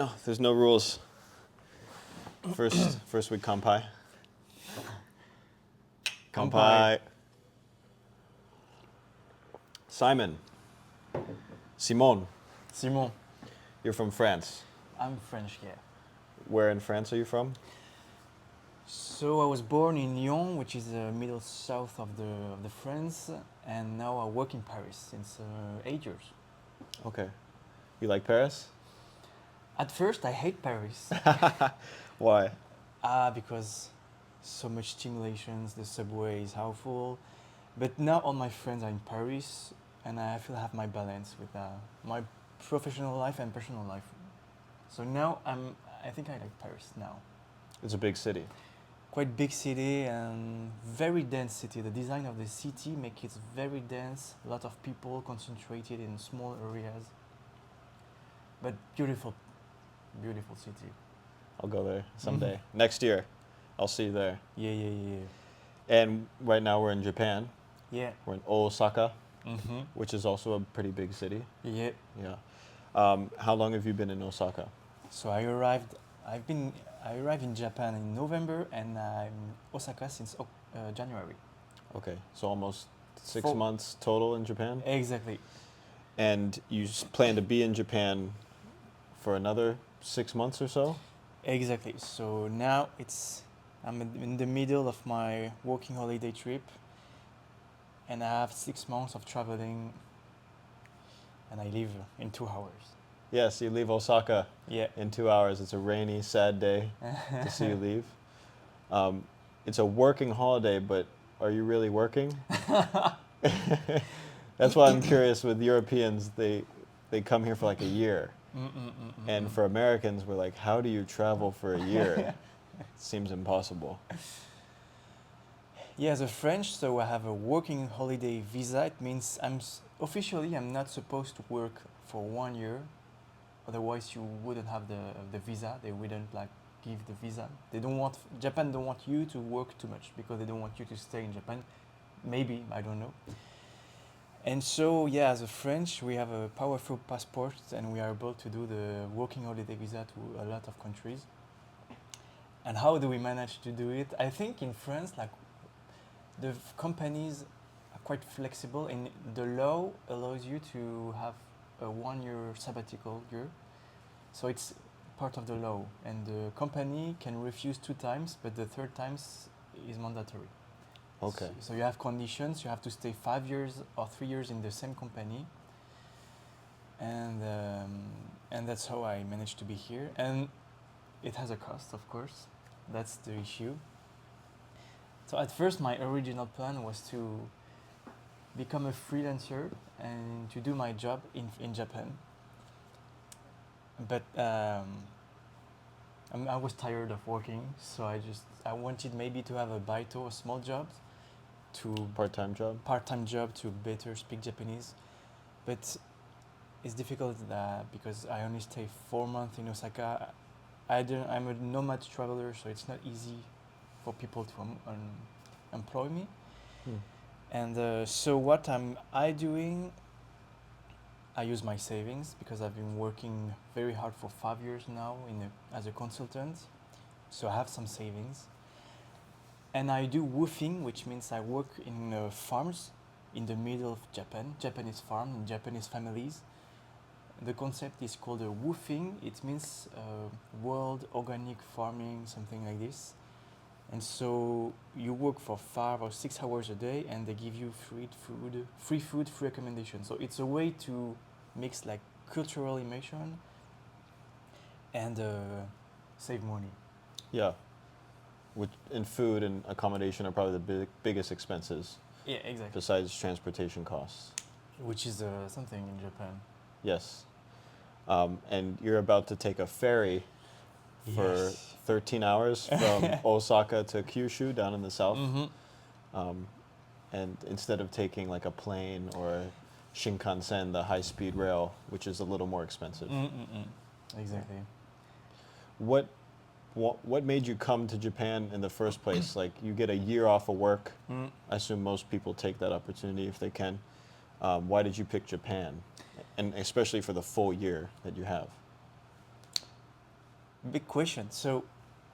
No, there's no rules. First we kanpai. Kanpai. Kanpai. Simon. Simon. Simon. You're from France. I'm French, yeah. Where in France are you from? So I was born in Lyon, which is the middle south of the France, and now I work in Paris since 8 years. Okay. You like Paris? At first, I hate Paris. Why? Because so much stimulations, the subway is awful. But now all my friends are in Paris, and I feel I have my balance with my professional life and personal life. So now I think I like Paris now. It's a big city. Quite big city and very dense city. The design of the city makes it very dense. A lot of people concentrated in small areas. But beautiful, beautiful city. I'll go there someday. Next year, I'll see you there. Yeah. And right now we're in Japan. Yeah. We're in Osaka, Mm-hmm. which is also a pretty big city. Yeah. Yeah. How long have you been in Osaka? So I arrived in Japan in November, and I'm in Osaka since January. Okay, so almost 6 4 months total in Japan. Exactly. And you plan to be in Japan for another 6 months or so? Exactly. So now I'm in the middle of my working holiday trip, and I have 6 months of traveling, and I leave in 2 hours. Yes, you leave Osaka Yeah. in 2 hours. It's a rainy, sad day to see you leave. It's a working holiday, but are you really working? That's why I'm curious with Europeans. They come here for like a year. And for Americans, we're like, how do you travel for a year? It seems impossible. Yeah, as a French, so I have a working holiday visa. It means officially I'm not supposed to work for 1 year. Otherwise, you wouldn't have the visa. They wouldn't give the visa. Japan don't want you to work too much because they don't want you to stay in Japan. Maybe, I don't know. And so, yeah, as a French, we have a powerful passport, and we are able to do the working holiday visa to a lot of countries. And how do we manage to do it? I think in France, the companies are quite flexible, and the law allows you to have a 1 year sabbatical year. So it's part of the law, and the company can refuse 2 times, but the third times is mandatory. Okay. So you have conditions. You have to stay 5 years or 3 years in the same company, and that's how I managed to be here. And it has a cost, of course. That's the issue. So at first, my original plan was to become a freelancer and to do my job in Japan. But I was tired of working, so I wanted maybe to have a baito, a small job, Part-time job? part-time job to better speak Japanese. But it's difficult because I only stay 4 months in Osaka. I'm a nomad traveler, so it's not easy for people to employ me. And so what I doing? I use my savings because I've been working very hard for 5 years now as a consultant. So I have some savings. And I do woofing, which means I work in farms in the middle of Japan, Japanese farm, in Japanese families. The concept is called a woofing. It means world organic farming, something like this. And so you work for 5 or 6 hours a day, and they give you free food, free accommodation. So it's a way to mix cultural immersion and save money. Yeah. And food and accommodation are probably the biggest expenses. Yeah, exactly. Besides transportation costs. Which is something in Japan. Yes. And you're about to take a ferry for Yes. 13 hours from Osaka to Kyushu down in the south. Mm-hmm. And instead of taking a plane or Shinkansen, the high-speed rail, which is a little more expensive. Exactly. What made you come to Japan in the first place? You get a year off of work. I assume most people take that opportunity if they can. Why did you pick Japan? And especially for the full year that you have. Big question. So,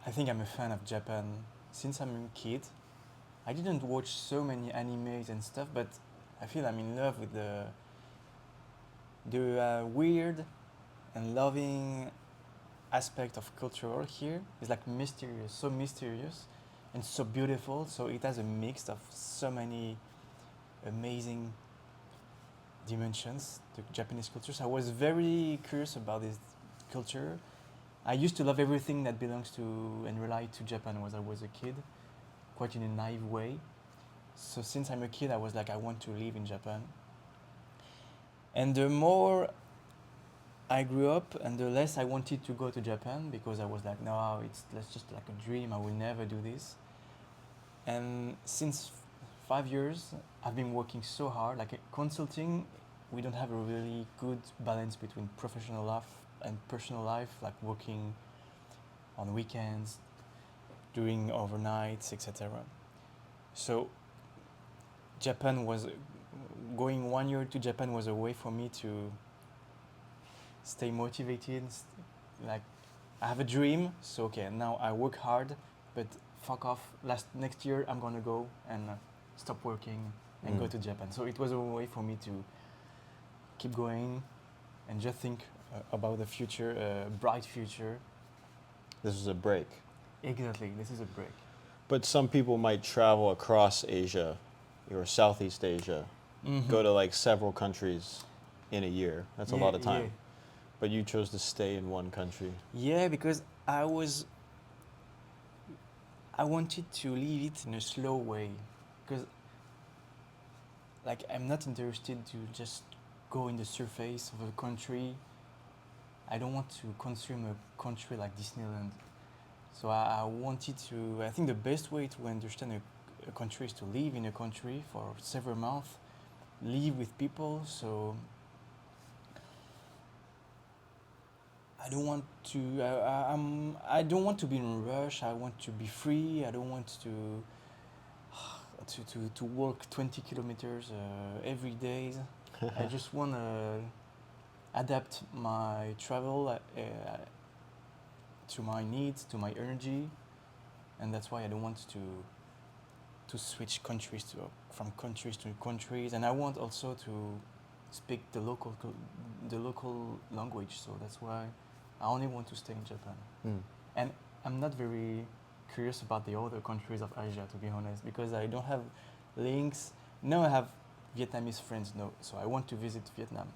I think I'm a fan of Japan since I'm a kid. I didn't watch so many animes and stuff, but I feel I'm in love with the weird and loving aspect of cultural here. It's like so mysterious, and so beautiful. So it has a mix of so many amazing dimensions to Japanese culture. So I was very curious about this culture. I used to love everything that belongs to and relate to Japan when I was a kid, quite in a naive way. So since I'm a kid, I was like, I want to live in Japan. And the more I grew up, and the less I wanted to go to Japan because I was like, no, that's just like a dream. I will never do this. And since 5 years, I've been working so hard. Like consulting, we don't have a really good balance between professional life and personal life, like working on weekends, doing overnights, etc. So Japan was going 1 year to Japan was a way for me to stay motivated. Like I have a dream, so okay, now I work hard, but fuck off. Next year I'm gonna go and stop working and go to Japan. So it was a way for me to keep going and just think about the future, bright future. This is a break. Exactly, this is a break. But some people might travel across Asia or Southeast Asia, go to like several countries in a year. That's a lot of time. Yeah. But you chose to stay in one country. Yeah, because I wanted to live it in a slow way, because like I'm not interested to just go in the surface of a country. I don't want to consume a country like Disneyland. So I wanted to. I think the best way to understand a country is to live in a country for several months, live with people. So I don't want to. I don't want to be in a rush. I want to be free. I don't want to walk 20 kilometers every day. I just want to adapt my travel to my needs, to my energy, and that's why I don't want to switch from countries to countries, and I want also to speak the local language. So that's why I only want to stay in Japan. And I'm not very curious about the other countries of Asia, to be honest, because I don't have links. Now I have Vietnamese friends, no, so I want to visit Vietnam.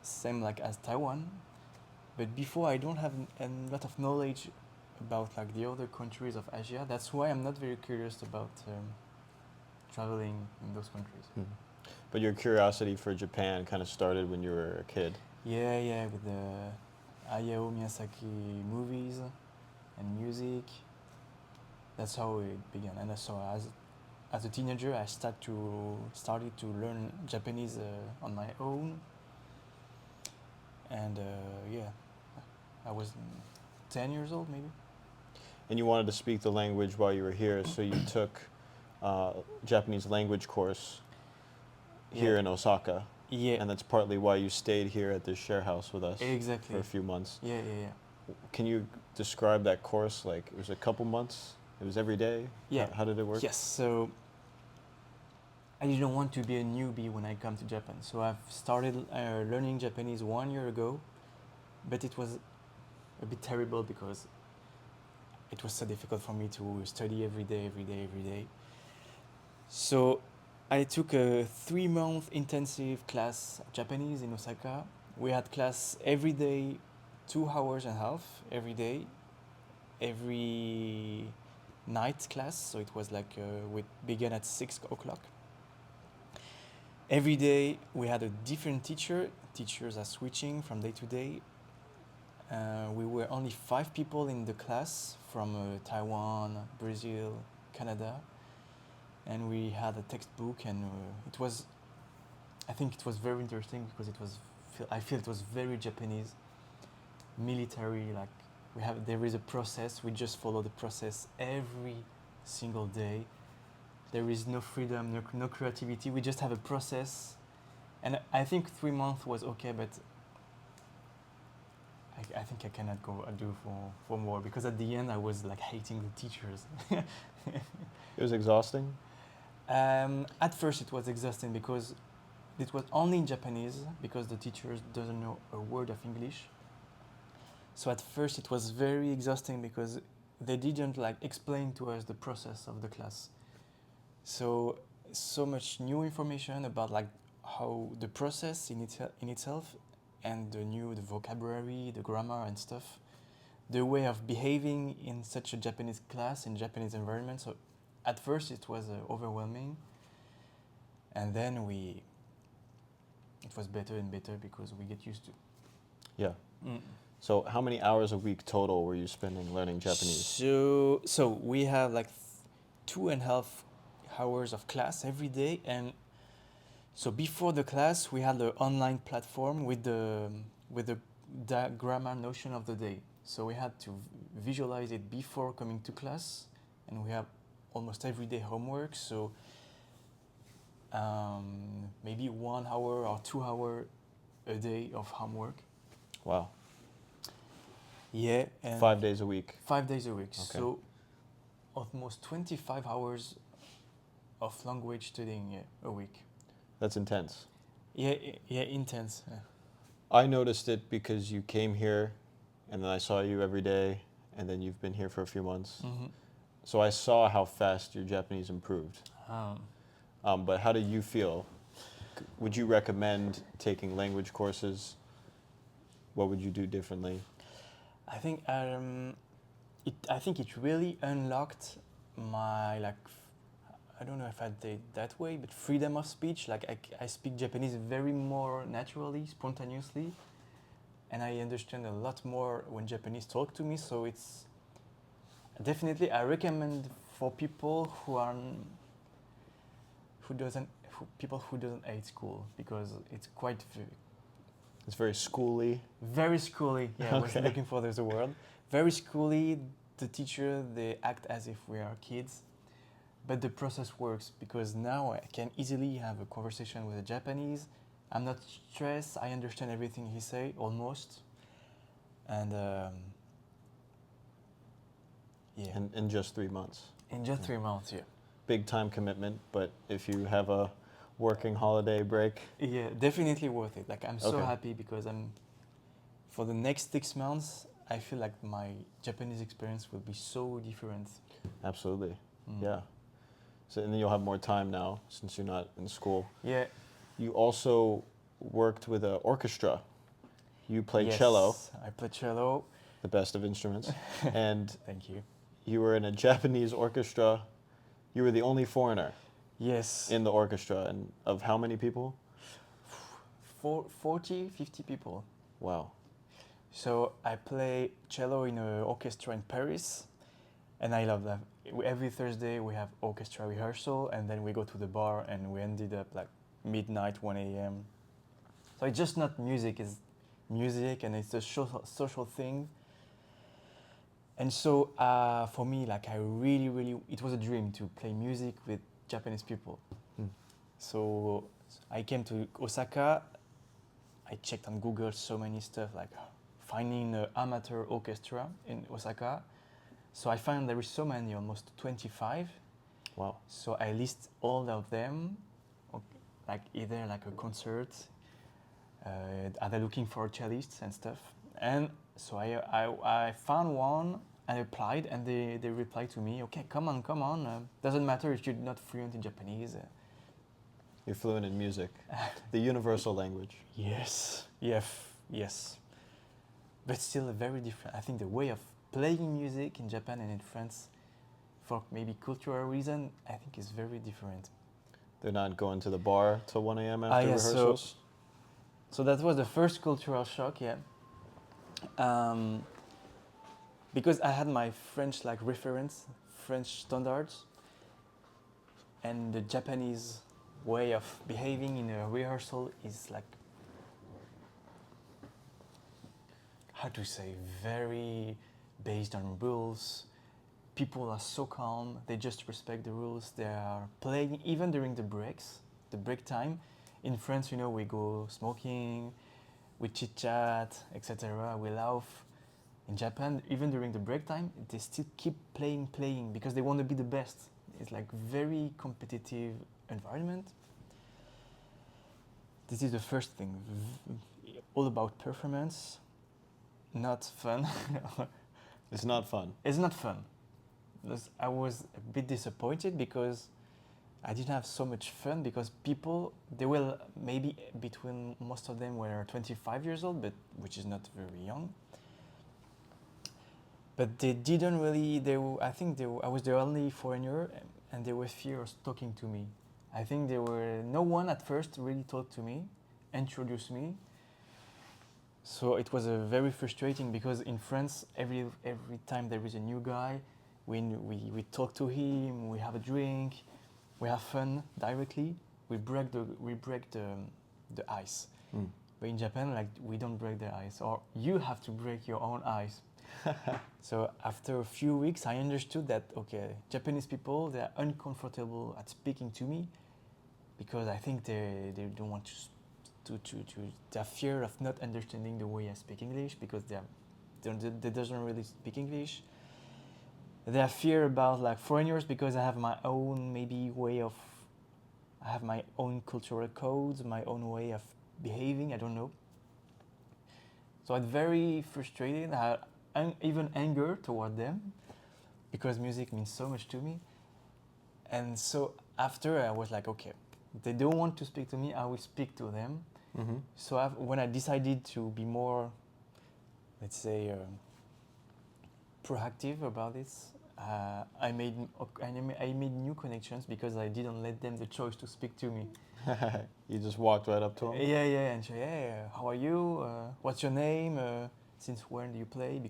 Same like as Taiwan, but before I don't have a lot of knowledge about like the other countries of Asia. That's why I'm not very curious about traveling in those countries. But your curiosity for Japan kind of started when you were a kid. Yeah, with the Hayao Miyazaki movies and music. That's how it began. And so as a teenager, I started to learn Japanese on my own. And yeah, I was 10 years old maybe. And you wanted to speak the language while you were here, so you took Japanese language course here in Osaka. Yeah. And that's partly why you stayed here at this share house with us Exactly. for a few months. Yeah. Can you describe that course? Like, it was a couple months? It was every day? Yeah. How did it work? Yes, so I didn't want to be a newbie when I come to Japan. So I've started learning Japanese 1 year ago, but it was a bit terrible because it was so difficult for me to study every day. So I took a 3-month intensive class of Japanese in Osaka. We had class every day, 2 hours and a half every day, every night class. So it was like we began at 6 o'clock. Every day we had a different teacher. Teachers are switching from day to day. We were only 5 people in the class from Taiwan, Brazil, Canada, and we had a textbook, and I think it was very interesting because I feel it was very Japanese, military. Like there is a process. We just follow the process every single day. There is no freedom, no creativity. We just have a process, and I think 3 months was okay, but I I think I cannot go do for more because at the end I was like hating the teachers. It was exhausting. At first it was exhausting because it was only in Japanese because the teachers doesn't know a word of English. So at first it was very exhausting because they didn't like explain to us the process of the class. So much new information about like how the process in itself and the vocabulary, the grammar and stuff, the way of behaving in such a Japanese class in Japanese environment. So at first it was overwhelming, and then it was better and better because we get used to. Yeah. Mm. So how many hours a week total were you spending learning Japanese? So we have like 2.5 hours of class every day, and so before the class we had the online platform with the grammar notion of the day. So we had to visualize it before coming to class, and we have almost everyday homework. So maybe 1 hour or 2 hour a day of homework. Wow. Yeah, and 5 days a week. 5 days a week. Okay. So almost 25 hours of language studying a week. That's intense. Yeah, intense. I noticed it because you came here, and then I saw you every day, and then you've been here for a few months. Mm-hmm. So I saw how fast your Japanese improved. But how do you feel? Would you recommend taking language courses? What would you do differently? I think I think it really unlocked my I don't know if I'd say it that way, but freedom of speech. Like I speak Japanese very more naturally, spontaneously, and I understand a lot more when Japanese talk to me. So it's definitely I recommend for people people who doesn't hate school, because it's quite It's very schooly. very schooly. Yeah, I was Okay. looking for there's a word. Very schooly. The teacher, they act as if we are kids, but the process works because now I can easily have a conversation with a Japanese. I'm not stressed. I understand everything he say almost, and yeah. In just 3 months. In just Yeah. 3 months, yeah. Big time commitment, but if you have a working holiday break, Yeah, definitely worth it. Like I'm so Okay. happy because for the next 6 months, I feel like my Japanese experience will be so different. absolutely. Mm. Yeah. So and then you'll have more time now since you're not in school. Yeah. You also worked with an orchestra. You played Yes, cello, I play cello. the best of instruments, and Thank you. you were in a Japanese orchestra. You were the only foreigner Yes. in the orchestra, and of how many people? 40, 50 people. Wow. So I play cello in an orchestra in Paris, and I love that. Every Thursday we have orchestra rehearsal, and then we go to the bar, and we ended up like midnight, 1 a.m. So it's just not music; it's music, and it's a social thing. And so for me, like I really, it was a dream to play music with Japanese people. Hmm. So I came to Osaka. I checked on Google so many stuff like finding an amateur orchestra in Osaka. So I found there is so many, almost 25. Wow. So I list all of them, like either like a concert, are they looking for cellists and stuff. And so I found one and applied, and they replied to me, okay, come on. Doesn't matter if you're not fluent in Japanese. You're fluent in music, the universal language. Yes. But still very different. I think the way of playing music in Japan and in France, for maybe cultural reason, I think is very different. They're not going to the bar till 1 a.m. after yeah, rehearsals? So that was the first cultural shock, yeah. Because I had my French like reference, French standards, and the Japanese way of behaving in a rehearsal is like, how to say, very based on rules. People are so calm, they just respect the rules. They are playing even during the breaks, the break time. In France, we go smoking, we chit chat, etc. We laugh. In Japan, even during the break time, they still keep playing because they want to be the best. It's like very competitive environment. This is the first thing, all about performance, not fun. It's not fun. It's not fun. I was a bit disappointed because I didn't have so much fun because people, they were maybe between, most of them were 25 years old, but which is not very young. But they didn't really, I was the only foreigner and they were fear of talking to me. I think no one at first really talked to me, introduced me. So it was very frustrating because in France, every time there is a new guy, we talk to him, we have a drink, we have fun directly. We break the ice. Mm. But in Japan, like we don't break the ice, or you have to break your own ice. So after a few weeks, I understood that Japanese people, they are uncomfortable at speaking to me because I think they don't want to they have fear of not understanding the way I speak English because they doesn't really speak English. They have fear about like foreigners because I have my own I have my own cultural codes, my own way of behaving. I don't know. So I'm very frustrated. I had even anger toward them because music means so much to me. And so after I was like, okay, they don't want to speak to me, I will speak to them. Mm-hmm. So when I decided to be more, let's say, proactive about this, I made new connections because I didn't let them the choice to speak to me. You just walked right up to him? Yeah, and say, hey, how are you? What's your name? Since when do you play?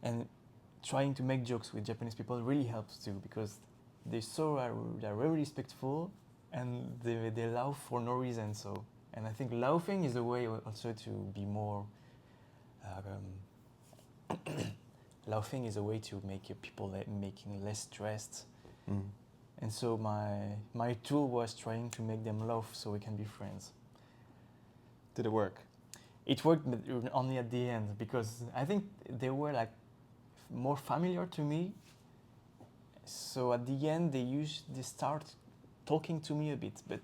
And trying to make jokes with Japanese people really helps too because they're very respectful and they laugh for no reason. So, and I think laughing is a way also to be more. Laughing is a way to make people making less stressed. Mm. And so my tool was trying to make them laugh so we can be friends. Did it work? It worked, but only at the end because I think they were like more familiar to me. So at the end, they start talking to me a bit, but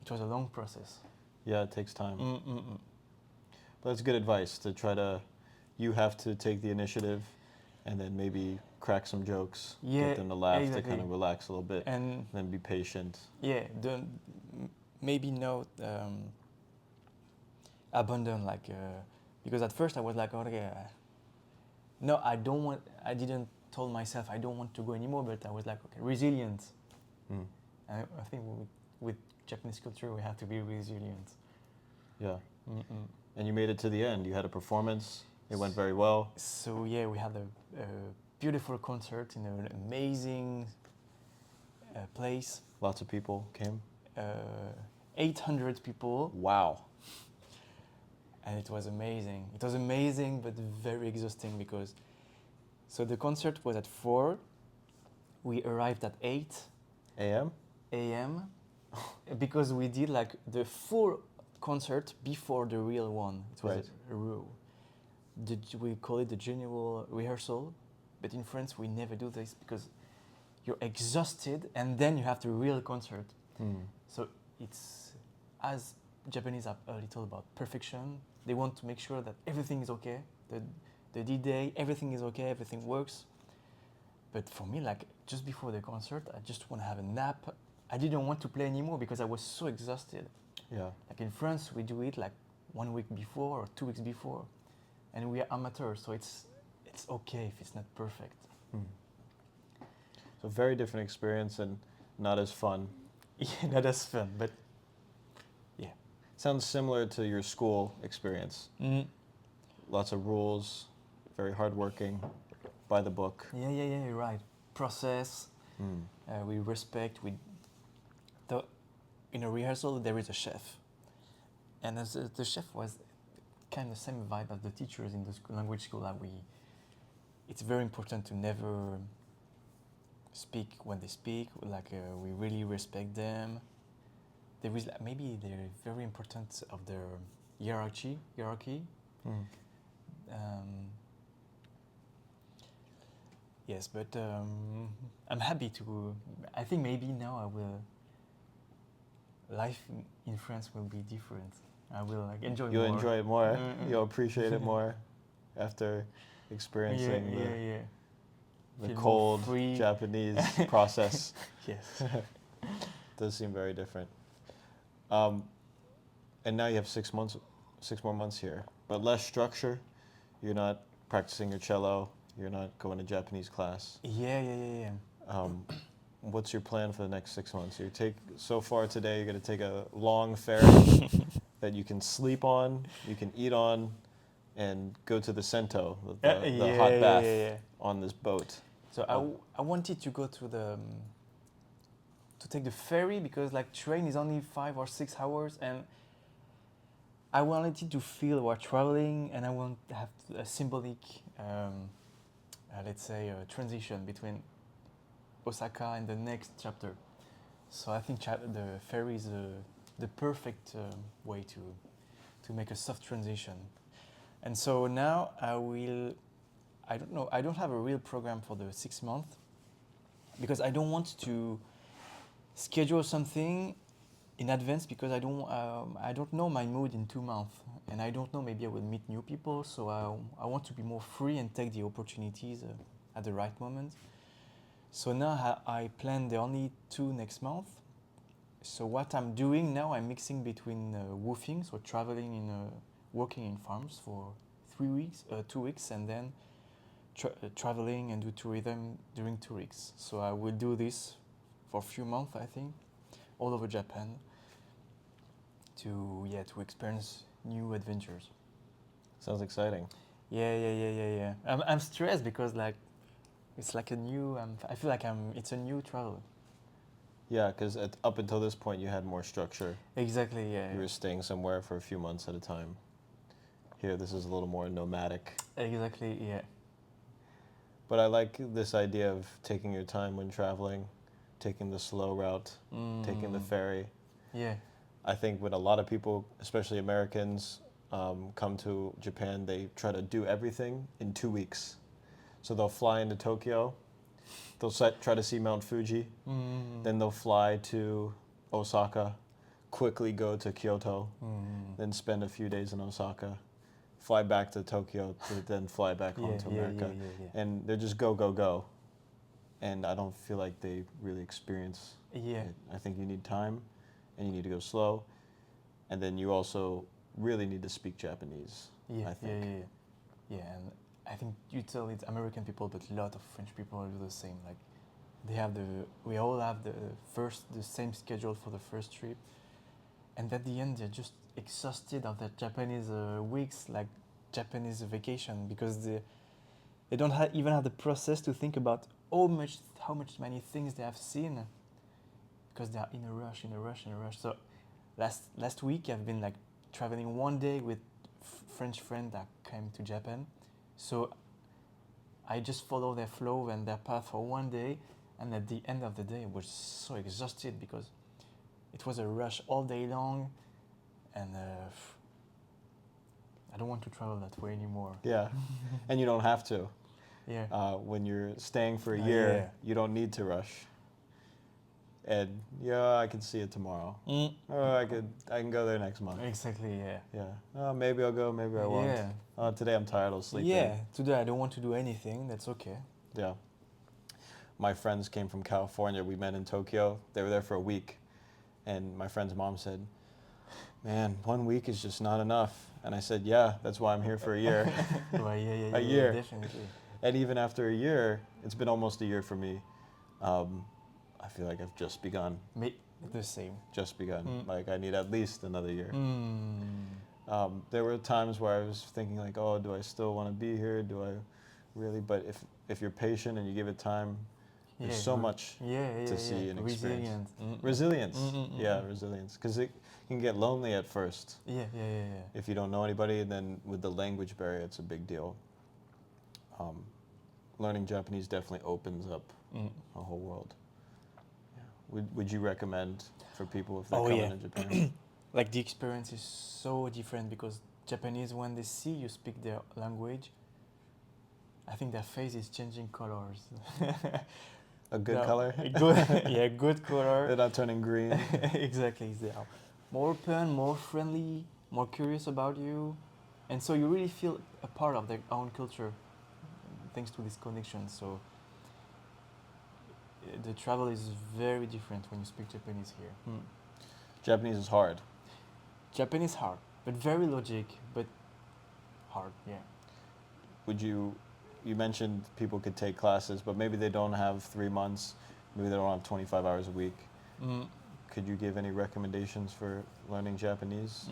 it was a long process. Yeah, it takes time. Mm-mm-mm. But that's good advice to try to. You have to take the initiative, and then maybe crack some jokes, get them to laugh, exactly. to kind of relax a little bit, And then be patient. yeah, maybe not abandon because at first I was like, okay, no, I don't want. I didn't told myself I don't want to go anymore, but I was like, okay, resilient. Mm. I think with Japanese culture we have to be resilient. Yeah. Mm-mm. And you made it to the end. You had a performance. It went very well. So yeah, we had a beautiful concert in an amazing place. Lots of people came. 800 people. Wow. And it was amazing. It was amazing, but very exhausting because. So the concert was at 4. We arrived at 8 A.M. a.m. because we did like the full concert before the real one. It was Right. we call it the general rehearsal, but in France we never do this because you're exhausted and then you have the real concert. Mm. So it's, as Japanese are a little about perfection, they want to make sure that everything is okay. The D-Day, everything is okay, everything works. But for me, like just before the concert, I just want to have a nap. I didn't want to play anymore because I was so exhausted. Yeah. Like in France, we do it like 1 week before or 2 weeks before. And we are amateurs, so it's okay if it's not perfect. Mm. So very different experience and not as fun. Yeah, not as fun, but yeah. Sounds similar to your school experience. Mm. Lots of rules, very hardworking, by the book. Yeah, you're right. Process, Mm. we respect. In a rehearsal, there is a chef. And as the chef was kind of the same vibe as the teachers in the language school. It's very important to never speak when they speak. We really respect them. There is maybe they're very important of their hierarchy. Mm. Yes, but I'm happy to. I think maybe now I will. Life in France will be different. I will like enjoy You'll more. enjoy it more. Mm-mm. You'll appreciate it more after experiencing Yeah. the Feel more cold free. Japanese process. Yes. Does seem very different. And now you have 6 more months here, but less structure. You're not practicing your cello. You're not going to Japanese class. Yeah. What's your plan for the next 6 months? So far today, you're going to take a long ferry that you can sleep on, you can eat on, and go to the sento, the hot bath on this boat. So I wanted to go to to take the ferry because like train is only 5 or 6 hours, and I wanted to feel while traveling, and I want to have a symbolic, let's say, transition between Osaka and the next chapter. So I think the ferry is the perfect way to make a soft transition. And so now I don't know, I don't have a real program for the 6 months because I don't want to schedule something in advance because I don't know my mood in 2 months, and I don't know, maybe I will meet new people, so I want to be more free and take the opportunities at the right moment. So now I plan the only 2 next month. So what I'm doing now, I'm mixing between woofing, so traveling working in farms for 2 weeks, and then traveling and do tourism during 2 weeks. So I will do this for a few months, I think, all over Japan to experience new adventures. Sounds exciting. Yeah. I'm stressed because like it's like a new. I feel like it's a new travel. Yeah, because up until this point, you had more structure. Exactly. Yeah. You were staying somewhere for a few months at a time. Here, this is a little more nomadic. Exactly. Yeah. But I like this idea of taking your time when traveling, taking the slow route, taking the ferry. Yeah. I think when a lot of people, especially Americans, come to Japan, they try to do everything in 2 weeks. So they'll fly into Tokyo, they'll try to see Mount Fuji, then they'll fly to Osaka, quickly go to Kyoto, then spend a few days in Osaka, fly back to Tokyo, to then fly back home to America. Yeah. And they're just go. And I don't feel like they really experience it. I think you need time, and you need to go slow, and then you also really need to speak Japanese. I think. Yeah, and I think you tell it's American people, but a lot of French people do the same. Like we all have the same schedule for the first trip, and at the end they're just exhausted of that Japanese weeks, like Japanese vacation, because they don't even have the process to think about how much many things they have seen, because they are in a rush. So last week I've been like traveling one day with French friend that came to Japan, so I just follow their flow and their path for one day, and at the end of the day I was so exhausted because it was a rush all day long, and I don't want to travel that way anymore. Yeah, and you don't have to. Yeah. When you're staying for a year, you don't need to rush. And I can see it tomorrow. Or I can go there next month. Exactly. Yeah. Yeah. Maybe I'll go. Maybe I won't. Yeah. Today I'm tired. I'll sleep. Yeah. Today I don't want to do anything. That's okay. Yeah. My friends came from California. We met in Tokyo. They were there for a week, and my friend's mom said, "Man, 1 week is just not enough." And I said, "Yeah, that's why I'm here for a year." Well, yeah. A year. Definitely. And even after a year, it's been almost a year for me. I feel like I've just begun. The same. Just begun. Like I need at least another year. Mm. There were times where I was thinking like, oh, do I still want to be here? Do I really? But if you're patient and you give it time, there's so much to see and experience. Resilience. Yeah, resilience. Because it can get lonely at first. Yeah. If you don't know anybody, and then with the language barrier, it's a big deal. Learning Japanese definitely opens up a whole world. Yeah. Would you recommend for people if they're coming to Japan? like the experience is so different because Japanese, when they see you speak their language, I think their face is changing colors. A good No, color? a good, yeah, good color. They're not turning green. Exactly, they are more open, more friendly, more curious about you, and so you really feel a part of their own culture thanks to this connection. So the travel is very different when you speak Japanese here. Japanese is hard. Japanese hard, but very logic, but hard. Yeah. Would you mentioned people could take classes, but maybe they don't have 3 months, maybe they don't have 25 hours a week. Could you give any recommendations for learning Japanese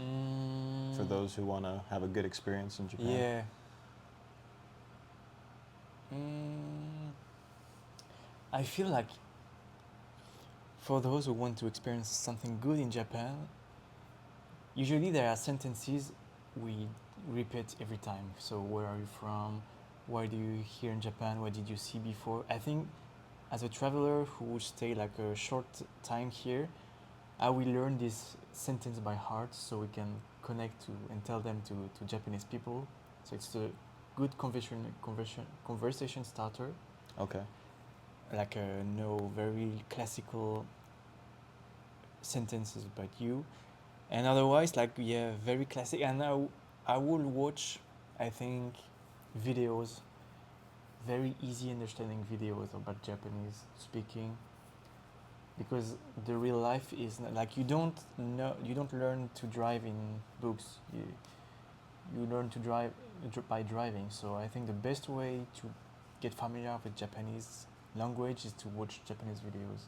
for those who want to have a good experience in Japan? Yeah. I feel like for those who want to experience something good in Japan, usually there are sentences we repeat every time. So where are you from? Why do you here in Japan? What did you see before? I think as a traveler who would stay like a short time here, I will learn this sentence by heart so we can connect to and tell them to Japanese people. So it's a good conversation starter. Okay. Like no very classical sentences about you, and otherwise like yeah, very classic. And I will watch, I think, videos, very easy understanding videos about Japanese speaking, because the real life is not, like you don't learn to drive in books. You learn to drive by driving. So I think the best way to get familiar with Japanese language is to watch Japanese videos.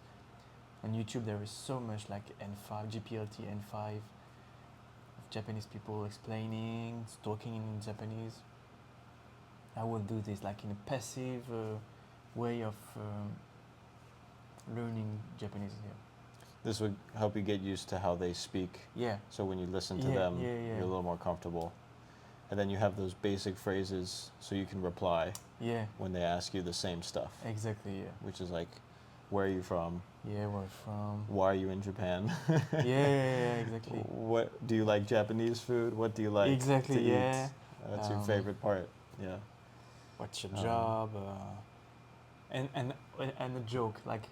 On YouTube there is so much like N5, GPLT N5 of Japanese people explaining, talking in Japanese. I will do this like in a passive way of learning Japanese here. This would help you get used to how they speak. Yeah. So when you listen to them, yeah. you're a little more comfortable. And then you have those basic phrases so you can reply Yeah. when they ask you the same stuff. Exactly. Yeah. Which is like, where are you from? Yeah. Where from? Why are you in Japan? Yeah. Exactly. What do you like Japanese food? What do you like Exactly. to Yeah. eat? That's your favorite part. Yeah. What's your job? And a joke, like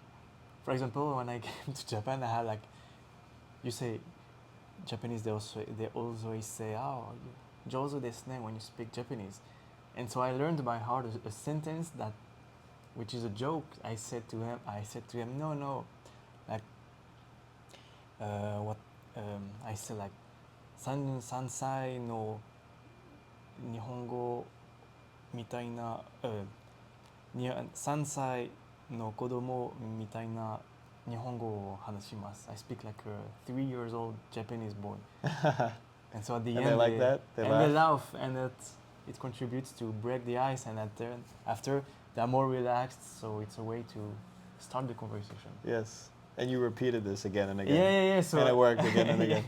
for example, when I came to Japan, I had like, you say Japanese, they always say, oh, Jozo desu ne when you speak Japanese. And so I learned by heart a sentence that, which is a joke. I said to him, no, like, what, I said like, sansai no nihongo mitai na, 3歳の子供みたいな日本語を話します。I speak like a 3 years old Japanese boy. And so at the And end they like that? They they laugh? laugh, and it contributes to break the ice, and after they're more relaxed, so it's a way to start the conversation. Yes. And you repeated this again and again. Yeah. So and it worked again and again.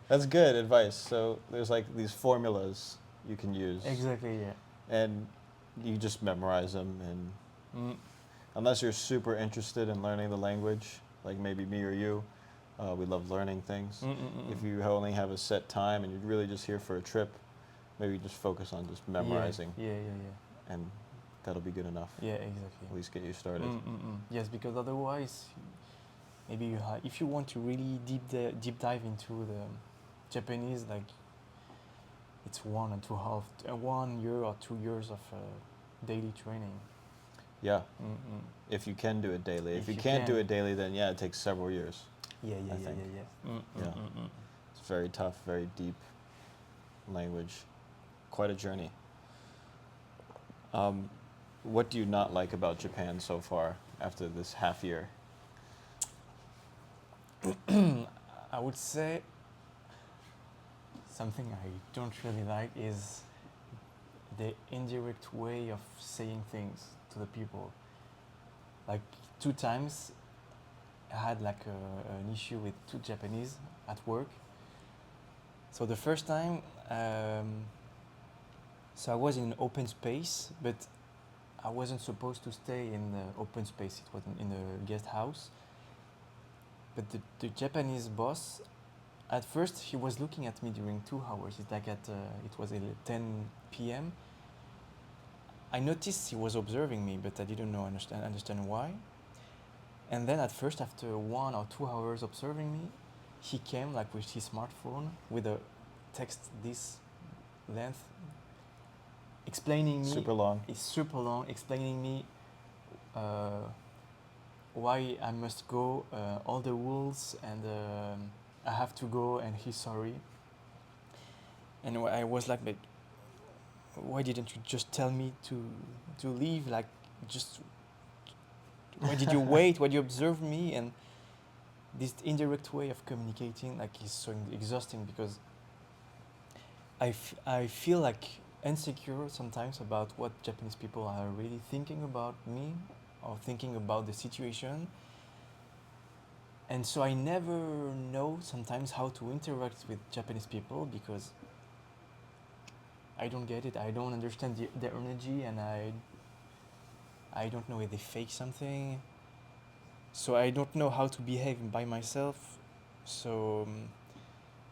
That's good advice. So there's like these formulas you can use. Exactly, yeah. And you just memorize them, and unless you're super interested in learning the language, like maybe me or you, we love learning things. If you only have a set time and you're really just here for a trip, maybe just focus on just memorizing. Yeah. And that'll be good enough. Yeah, exactly. At least get you started. Yes, because otherwise, maybe if you want to really deep dive into the Japanese, like it's 1 year or 2 years of daily training. Yeah. If you can do it daily. If you can't do it daily, then yeah, it takes several years. Yeah. It's very tough, very deep language. Quite a journey. What do you not like about Japan so far after this half year? I would say something I don't really like is the indirect way of saying things to the people. Like 2 times I had like an issue with 2 Japanese at work. So the first time, so I was in an open space, but I wasn't supposed to stay in the open space. It was in a guest house. But the Japanese boss at first he was looking at me during 2 hours. It's like it was 10 p.m. I noticed he was observing me, but I didn't know understand why. And then at first, after 1 or 2 hours observing me, he came like with his smartphone with a text this length, explaining me. Super long. It's super long, explaining me why I must go, all the rules, and I have to go, and he's sorry. And I was like, but why didn't you just tell me to leave? Like, just why did you wait? Why did you observe me? And this indirect way of communicating, like, is so exhausting because I feel like insecure sometimes about what Japanese people are really thinking about me or thinking about the situation. And so I never know sometimes how to interact with Japanese people because I don't get it. I don't understand their energy, and I don't know if they fake something. So I don't know how to behave by myself. So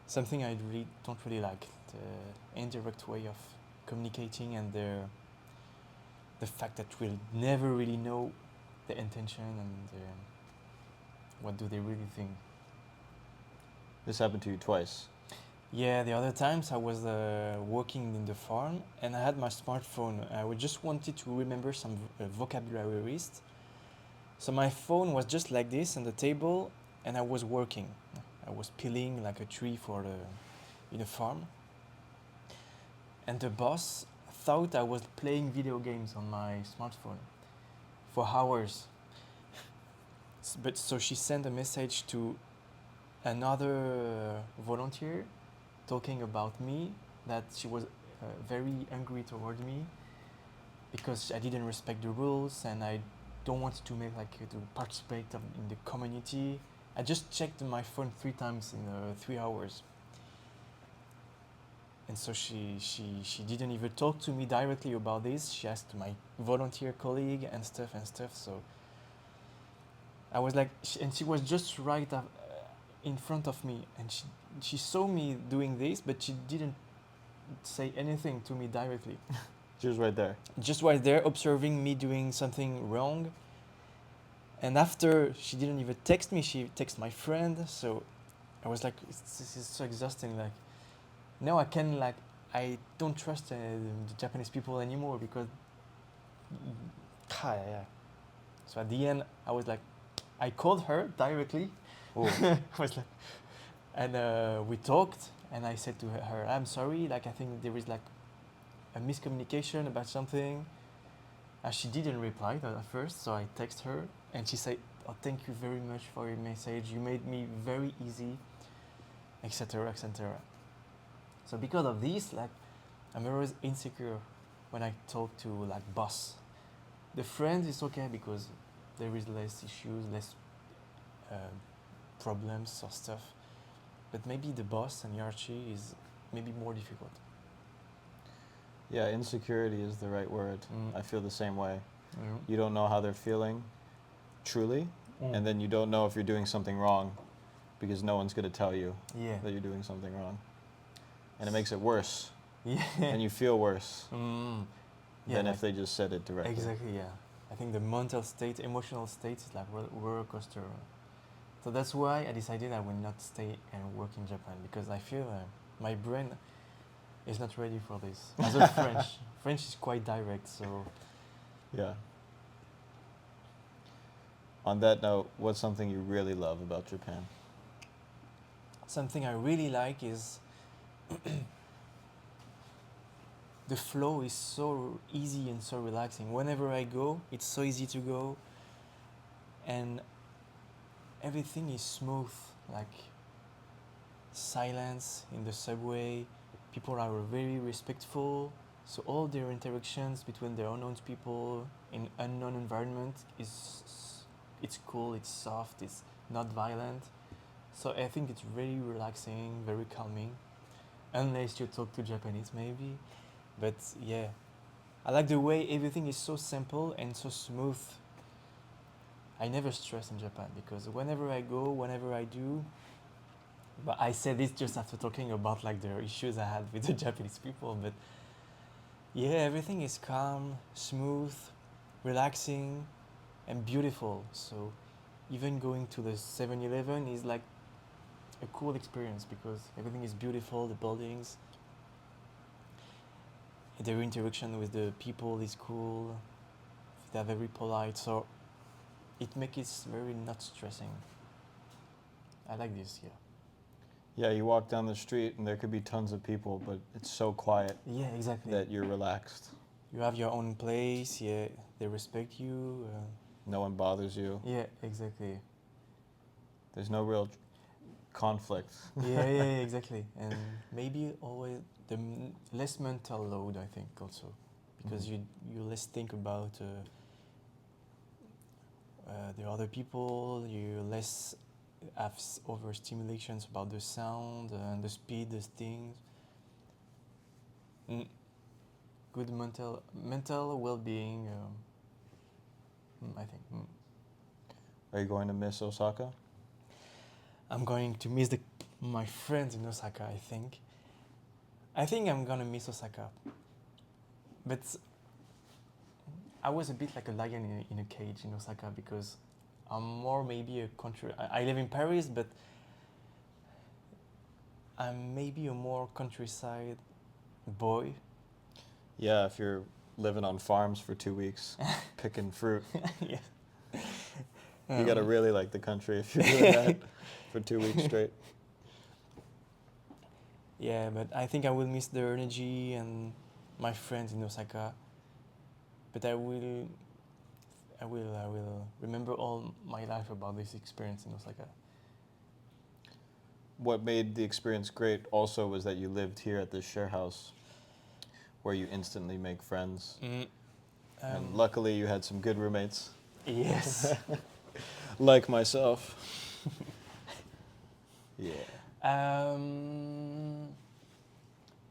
something I really don't really like, the indirect way of communicating, and the fact that we'll never really know the intention and what do they really think. This happened to you twice. Yeah, the other times I was working in the farm and I had my smartphone. I just wanted to remember some vocabulary list. So my phone was just like this on the table, and I was working. I was peeling like a tree in a farm. And the boss thought I was playing video games on my smartphone for hours. But so she sent a message to another volunteer talking about me, that she was very angry toward me because I didn't respect the rules and I don't want to make to participate in the community. I just checked my phone 3 times in 3 hours. And so she didn't even talk to me directly about this. She asked my volunteer colleague and stuff. So I was like, and she was just right in front of me, and she saw me doing this, but she didn't say anything to me directly. She was right there. Just right there, observing me doing something wrong. And after, she didn't even text me, she texted my friend. So I was like, this is so exhausting. Like, now I don't trust the Japanese people anymore because, yeah. So at the end, I was like, I called her directly. I was like, and we talked, and I said to her, I'm sorry, like, I think there is like a miscommunication about something. She didn't reply at first, so I text her, and she said, oh, thank you very much for your message. You made me very easy, etc., etc. So because of this, like, I'm always insecure when I talk to like boss. The friends is okay because there is less issues, less problems or stuff. But maybe the boss and hierarchy is maybe more difficult. Yeah, insecurity is the right word. I feel the same way. Mm. You don't know how they're feeling, truly, and then you don't know if you're doing something wrong because no one's going to tell you that you're doing something wrong. And it makes it worse. Yeah. And you feel worse than like if they just said it directly. Exactly, yeah. I think the mental state, emotional state is like roller coaster. So that's why I decided I will not stay and work in Japan, because I feel my brain is not ready for this. As a French is quite direct, so. Yeah. On that note, what's something you really love about Japan? Something I really like is the flow is so easy and so relaxing. Whenever I go, it's so easy to go, and everything is smooth, like silence in the subway. People are very respectful, so all their interactions between the unknown people in unknown environment it's cool, it's soft, it's not violent. So I think it's very relaxing, very calming, unless you talk to Japanese maybe. But yeah, I like the way everything is so simple and so smooth. I never stress in Japan because whenever I go, whenever I do, But I said this just after talking about like the issues I had with the Japanese people. But yeah, everything is calm, smooth, relaxing, and beautiful. So even going to the 7-Eleven is like a cool experience because everything is beautiful, the buildings, their interaction with the people is cool, they're very polite, so it makes it very not stressing. I like this, yeah. Yeah, you walk down the street and there could be tons of people, but it's so quiet Yeah, exactly. that you're relaxed. You have your own place, yeah, they respect you. No one bothers you. Yeah, exactly. There's no real conflict. Yeah, exactly. And maybe always the less mental load, I think, also, because you less think about the other people. You less have overstimulations about the sound and the speed, the things. Good mental well-being. I think. Are you going to miss Osaka? I'm going to miss my friends in Osaka. I think I'm gonna miss Osaka, but I was a bit like a lion in a cage in Osaka because I'm more maybe a country. I live in Paris, but I'm maybe a more countryside boy. Yeah, if you're living on farms for 2 weeks, picking fruit, Yeah. you gotta really like the country if you're doing that for 2 weeks straight. Yeah, but I think I will miss the energy and my friends in Osaka. But I will remember all my life about this experience in Osaka. What made the experience great also was that you lived here at this share house where you instantly make friends. And luckily you had some good roommates. Yes. Like myself. Yeah.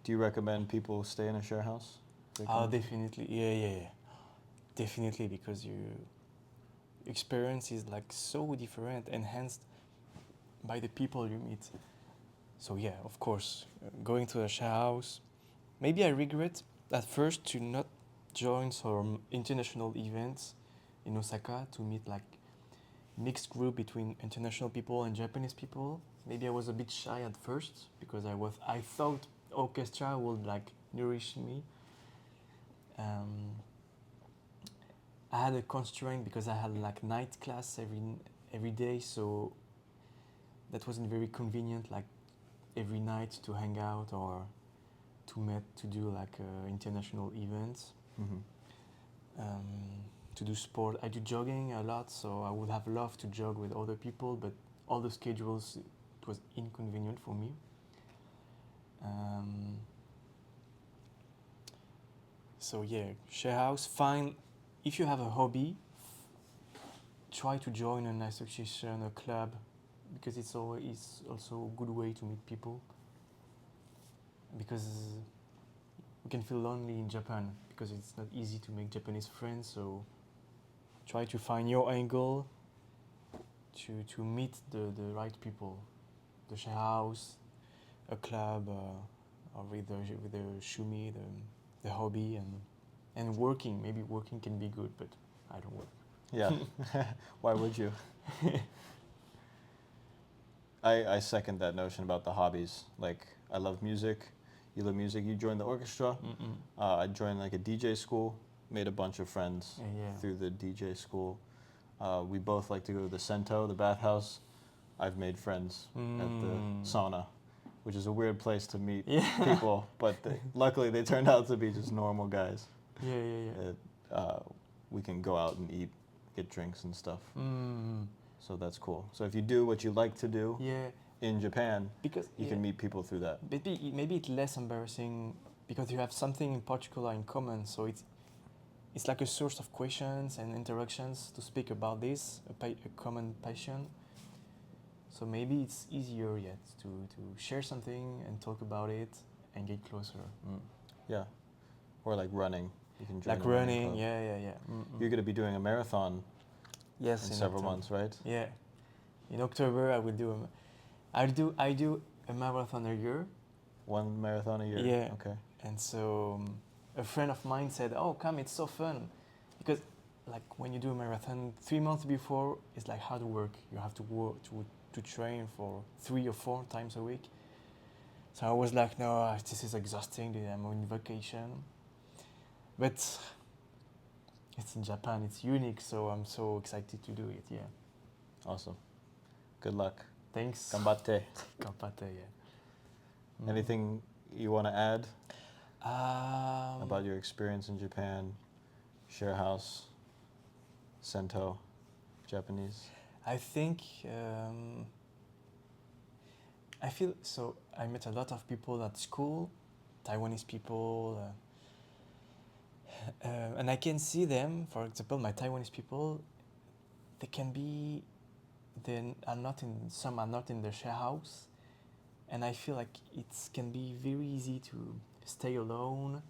Do you recommend people stay in a share house? Oh, definitely. Yeah. Definitely, because your experience is like so different, enhanced by the people you meet. So yeah, of course, going to a share house. Maybe I regret at first to not join some international events in Osaka to meet like mixed group between international people and Japanese people. Maybe I was a bit shy at first because I thought orchestra would like nourish me. I had a constraint because I had like night class every day, so that wasn't very convenient. Like every night to hang out or to do like international events. To do sport, I do jogging a lot, so I would have loved to jog with other people, but all the schedules, it was inconvenient for me. So yeah, share house, fine. If you have a hobby, try to join an association, a club, because it's also a good way to meet people. Because we can feel lonely in Japan because it's not easy to make Japanese friends. So try to find your angle to meet the right people, the share house, a club, or with the shumi, the hobby, and working. Maybe working can be good, but I don't work. Yeah. Why would you? I second that notion about the hobbies. Like, I love music. You love music. You joined the orchestra. I joined like a DJ school. Made a bunch of friends through the DJ school. We both like to go to the sento, the bathhouse. I've made friends at the sauna, which is a weird place to meet people, but luckily they turned out to be just normal guys. We can go out and eat, get drinks and stuff. So that's cool. So if you do what you like to do in Japan, because you can meet people through that. Maybe it's less embarrassing because you have something in particular in common. So it's like a source of questions and interactions to speak about this, a common passion. So maybe it's easier yet to share something and talk about it and get closer. Yeah, or like running. You can join like running, yeah. You're going to be doing a marathon in several months, right? Yeah. In October, I will do I do a marathon a year. One marathon a year? Yeah. Okay. And so a friend of mine said, "Oh, come, it's so fun," because like when you do a marathon, 3 months before it's like hard work. You have to work to train for 3 or 4 times a week. So I was like, no, this is exhausting. I'm on vacation, but it's in Japan. It's unique, so I'm so excited to do it. Yeah. Awesome. Good luck. Thanks. Ganbatte. Ganbatte, yeah. Anything you want to add Um, about your experience in Japan? Share house, sento, Japanese? I think I feel so. I met a lot of people at school, Taiwanese people, and I can see them. For example, my Taiwanese people, they can be, they are not in. Some are not in the share house, and I feel like it can be very easy to stay alone,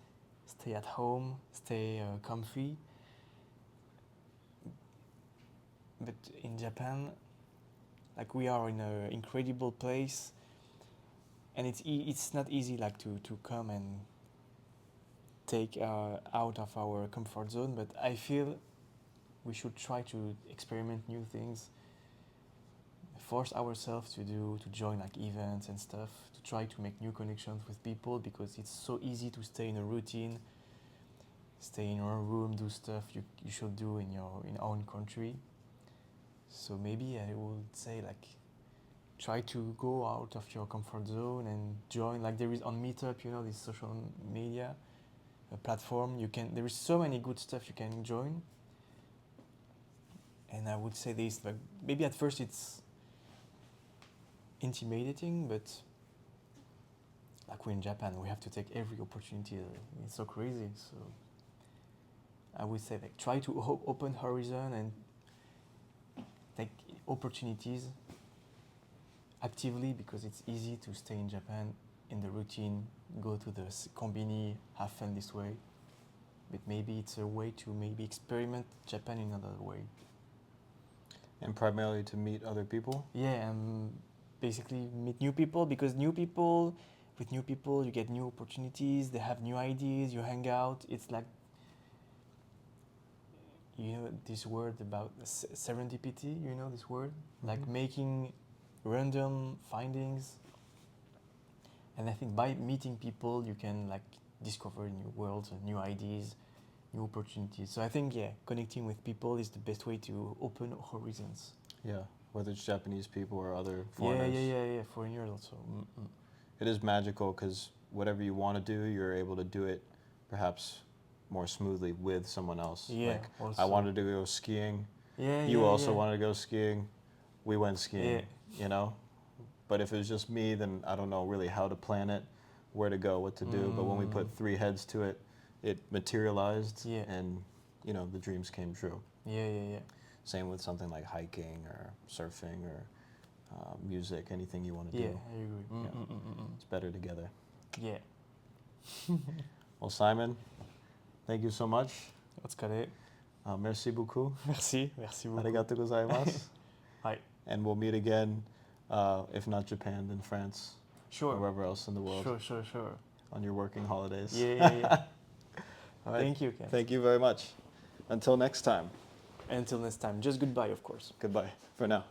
stay at home, stay comfy. But in Japan, like we are in an incredible place, and it's not easy like to come and take out of our comfort zone. But I feel we should try to experiment new things, force ourselves to join like events and stuff, to try to make new connections with people, because it's so easy to stay in a routine, stay in your room, do stuff you should do in your own country. So maybe I would say like try to go out of your comfort zone and join, like there is on Meetup, this social media platform. There is so many good stuff you can join. And I would say this, like maybe at first it's intimidating, but like we're in Japan, we have to take every opportunity. It's so crazy. So I would say like try to open horizon and take opportunities actively, because it's easy to stay in Japan in the routine, go to the konbini, have fun this way. But maybe it's a way to maybe experiment Japan in another way. And primarily to meet other people? Yeah, basically meet new people, because with new people you get new opportunities, they have new ideas, you hang out. It's like, this word about serendipity, this word? Like making random findings. And I think by meeting people you can like discover new worlds and new ideas, new opportunities. So I think connecting with people is the best way to open horizons. Yeah, whether it's Japanese people or other foreigners. Yeah, foreigners also. It is magical because whatever you want to do, you're able to do it perhaps more smoothly with someone else. Yeah, like also. I wanted to go skiing. Yeah, You also wanted to go skiing. We went skiing, Yeah. But if it was just me, then I don't know really how to plan it, where to go, what to do. But when we put 3 heads to it, it materialized, and the dreams came true. Yeah. Same with something like hiking or surfing or music, anything you want to Yeah, do. I agree. It's better together. Yeah. Well, Simon, thank you so much. Otsukare. Merci beaucoup. Merci beaucoup. Arigatou gozaimasu. Hi. And we'll meet again, if not Japan, then France. Sure. Or wherever else in the world. Sure. On your working holidays. Yeah. All right. Thank you, Ken. Thank you very much. Until next time. Until next time. Just goodbye, of course. Goodbye for now.